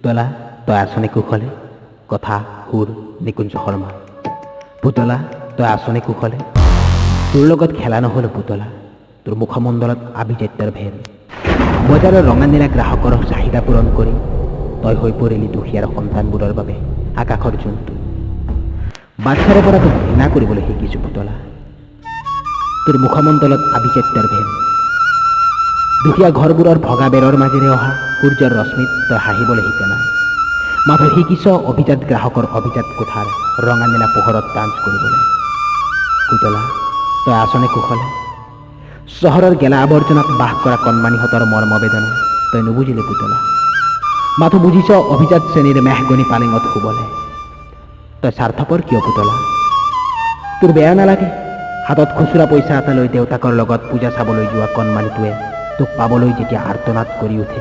পুতলা তই আছনে কুশলে? কথা সুৰ নিকুঞ্জ শৰ্মা। পুতলা তই আছনে কুশলে? তোৰ লগত খেলা নহ'ল পুতলা, তোৰ মুখমণ্ডলত আভিজাত্যৰ ভেল। বজাৰৰ ৰঙা নীলা গ্ৰাহকৰ চাহিদা পূৰণ কৰি তই হৈ পৰিলি দুখীয়াৰ সন্তানবোৰৰ বাবে আকাশৰ জন্তু। বাচ্ছাৰে পৰা তোক ঘৃণা কৰিবলৈ শিকিছোঁ পুতলা, তোৰ মুখমণ্ডলত আভিজাত্যৰ ভেল। দুখীয়া ঘৰবোৰৰ ভগা বেৰৰ মাজেৰে অহা সূৰ্যৰ ৰশ্মিত তই হাঁহিবলৈ শিকা নাই, মাথো শিকিছ অভিজাত গ্ৰাহকৰ অভিজাত কোঠাৰ ৰঙা নীলা পোহৰত ডান্স কৰিবলৈ। পুতলা তই আছনে কুশলে? চহৰৰ গেলা আৱৰ্জনাত বাস কৰা কণমানিহঁতৰ মৰ্মবেদনা তই নুবুজিলি পুতলা, মাথো বুজিছ অভিজাত শ্ৰেণীৰ মেহগনি পালেঙত শুবলৈ। তই স্বাৰ্থপৰ কিয় পুতলা? তোৰ বেয়া নালাগে হাতত খুচুৰা পইচা এটা লৈ দেউতাকৰ লগত পূজা চাবলৈ যোৱা কণমানিটোৱে তোক পাবলৈ যেতিয়া আৰ্তনাদ কৰি উঠে,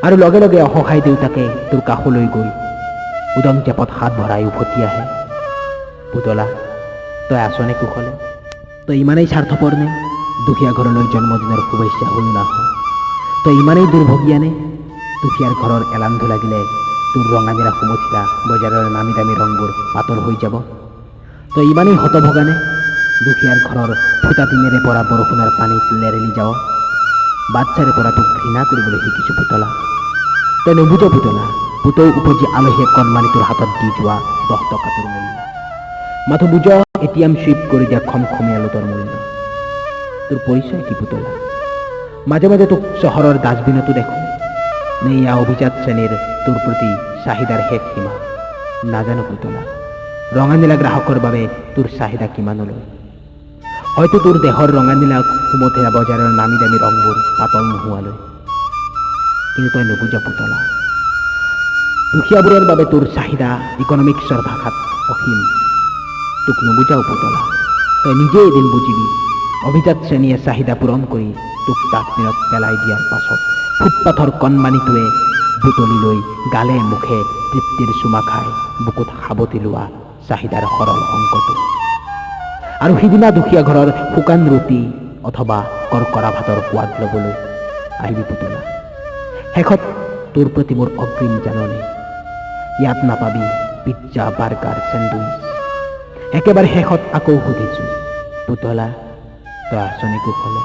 আৰু লগে লগে অসহায় দেউতাকে তোৰ কাষলৈ গৈ উদং টেপত হাত ভৰাই উভতি আহে। পুতলা তই আছনে কুশলে? তই ইমানেই স্বাৰ্থপৰ নে দুখীয়া ঘৰলৈ জন্মদিনৰ শুভেচ্ছা হৈও নাহ? তই ইমানেই দুৰ্ভগীয়া নে দুখীয়াৰ ঘৰৰ এলান্ধু লাগিলে তোৰ ৰঙা নীলা সুমথিৰা বজাৰৰ নামী দামী ৰংবোৰ পাতল হৈ যাব? তই ইমানেই হতভগা নে দুখীয়াৰ ঘৰৰ ফুটা টিনেৰে পৰা বৰষুণৰ পানীত লেৰেলি যাৱ? বাচ্ছাৰে পৰা তোক ঘৃণা কৰিবলৈ শিকিছোঁ পুতলা, তই নুবুজ পুতলা পুতৌ উপজি আলহীয়ে কণমানিটোৰ হাতত দি যোৱা 10 টকাটোৰ মূল্য, মাথো বুজ এটিএম চুইপ কৰি দিয়া খমখমীয়া লোটৰ মূল্য। তোৰ পৰিচয় কি পুতলা? মাজে মাজে তোক চহৰৰ ডাষ্টবিনতো দেখোঁ, নে ইয়া অভিজাত শ্ৰেণীৰ তোৰ প্ৰতি চাহিদাৰ শেষ সীমা? নাজানো পুতলা ৰঙা নীলা গ্ৰাহকৰ বাবে তোৰ চাহিদা কিমানলৈ। হয়তো তোৰ দেহৰ ৰঙা নীলা সুমথিৰা বজাৰৰ নামী দামী ৰংবোৰ পাতল নোহোৱালৈ। কিন্তু তই নুবুজ পুতলা দুখীয়াবোৰৰ বাবে তোৰ চাহিদা ইকনমিক্সৰ ভাষাত অসীম। তোক নুবুজাও পুতলা, তই নিজে এদিন বুজিবি অভিজাত শ্ৰেণীয়ে চাহিদা পূৰণ কৰি তোক ডাষ্টবিনত পেলাই দিয়াৰ পাছত ফুটপাথৰ কণমানিটোৱে বুটলি লৈ গালে মুখে তৃপ্তিৰ চুমা খাই বুকুত সাৱটি লোৱা চাহিদাৰ সৰল অংকটো। আৰু সিদিনা দুখীয়া ঘৰৰ শুকান ৰুটি অথবা কৰ্কৰা ভাতৰ সোৱাদ ল'বলৈ আহিবি পুতলা। শেষত তোৰ প্ৰতি মোৰ অগ্ৰিম জাননী, ইয়াত নাপাবি পিজ্জা বাৰ্গাৰ চেণ্ডউইচ। একেবাৰে শেষত আকৌ সুধিছোঁ পুতলা তই আছনে কুশলে?